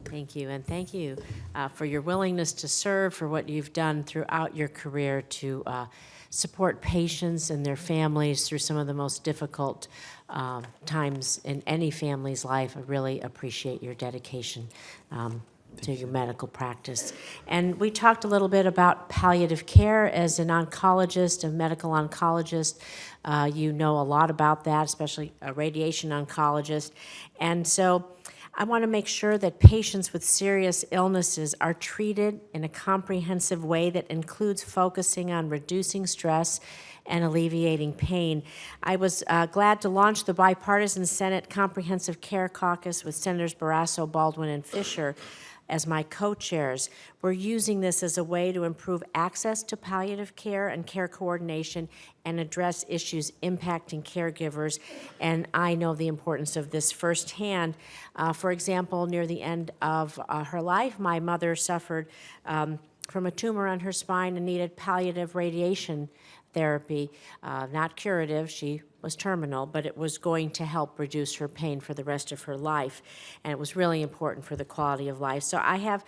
Thank you, and thank you for your willingness to serve, for what you've done throughout your career to support patients and their families through some of the most difficult times in any family's life. I really appreciate your dedication to your medical practice. And we talked a little bit about palliative care. As an oncologist, a medical oncologist, you know a lot about that, especially a radiation oncologist. And so I want to make sure that patients with serious illnesses are treated in a comprehensive way that includes focusing on reducing stress and alleviating pain. I was glad to launch the Bipartisan Senate Comprehensive Care Caucus with Senators Barrasso, Baldwin, and Fisher as my co-chairs. We're using this as a way to improve access to palliative care and care coordination and address issues impacting caregivers, and I know the importance of this firsthand. For example, near the end of her life, my mother suffered from a tumor on her spine and needed palliative radiation therapy, not curative. She was terminal, but it was going to help reduce her pain for the rest of her life, and it was really important for the quality of life. So I have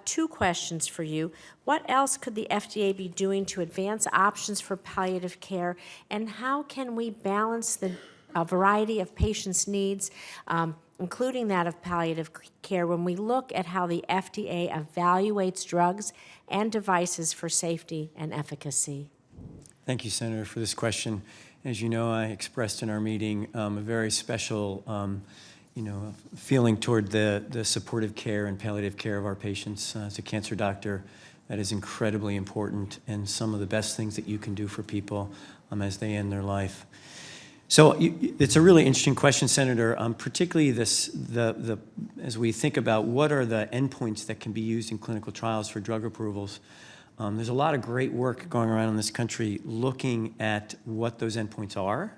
two questions for you. What else could the FDA be doing to advance options for palliative care, and how can we balance the variety of patients' needs, including that of palliative care, when we look at how the FDA evaluates drugs and devices for safety and efficacy? Thank you, Senator, for this question. As you know, I expressed in our meeting a very special feeling toward the supportive care and palliative care of our patients. As a cancer doctor, that is incredibly important and some of the best things that you can do for people as they end their life. So it's a really interesting question, Senator, particularly as we think about what are the endpoints that can be used in clinical trials for drug approvals. There's a lot of great work going around in this country looking at what those endpoints are,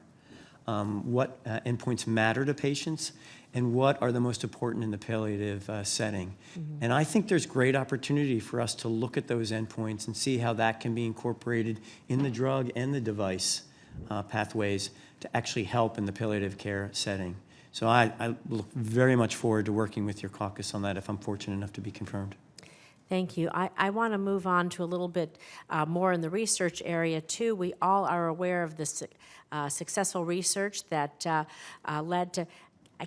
what endpoints matter to patients, and what are the most important in the palliative setting. Mm-hmm. And I think there's great opportunity for us to look at those endpoints and see how that can be incorporated in the drug and the device pathways to actually help in the palliative care setting. So I look very much forward to working with your caucus on that if I'm fortunate enough to be confirmed. Thank you. I want to move on to a little bit more in the research area, too. We all are aware of the successful research that led to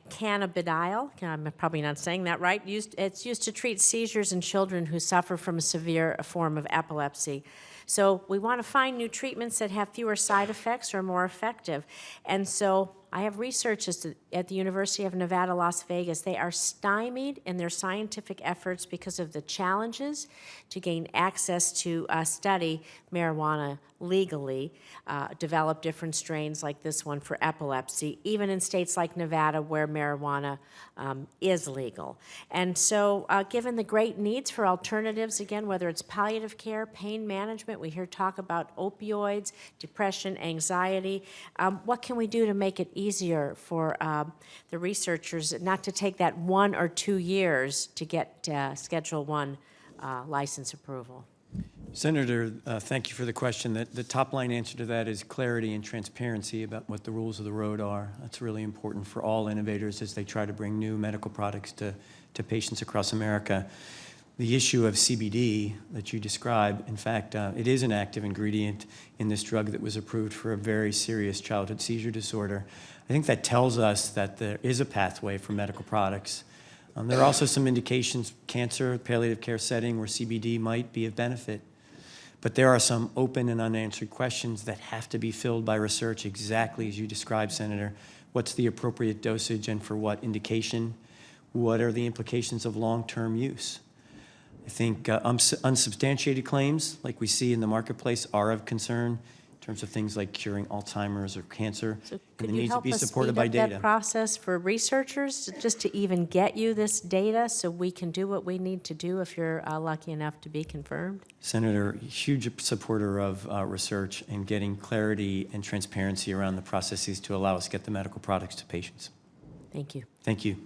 cannabidiol. I'm probably not saying that right. It's used to treat seizures in children who suffer from a severe form of epilepsy. So we want to find new treatments that have fewer side effects or are more effective. And so I have researchers at the University of Nevada, Las Vegas. They are stymied in their scientific efforts because of the challenges to gain access to study marijuana legally, develop different strains like this one for epilepsy, even in states like Nevada where marijuana is legal. And so given the great needs for alternatives, again, whether it's palliative care, pain management, we hear talk about opioids, depression, anxiety, what can we do to make it easier for the researchers not to take that 1 or 2 years to get Schedule I license approval? Senator, thank you for the question. The top line answer to that is clarity and transparency about what the rules of the road are. That's really important for all innovators as they try to bring new medical products to patients across America. The issue of CBD that you described, in fact, it is an active ingredient in this drug that was approved for a very serious childhood seizure disorder. I think that tells us that there is a pathway for medical products. There are also some indications, cancer, palliative care setting, where CBD might be of benefit. But there are some open and unanswered questions that have to be filled by research, exactly as you described, Senator. What's the appropriate dosage and for what indication? What are the implications of long-term use? I think unsubstantiated claims, like we see in the marketplace, are of concern in terms of things like curing Alzheimer's or cancer. So and could it you needs help to be us supported speed by up data. that process for researchers, just to even get you this data so we can do what we need to do if you're lucky enough to be confirmed? Senator, huge supporter of research and getting clarity and transparency around the processes to allow us to get the medical products to patients. Thank you. Thank you.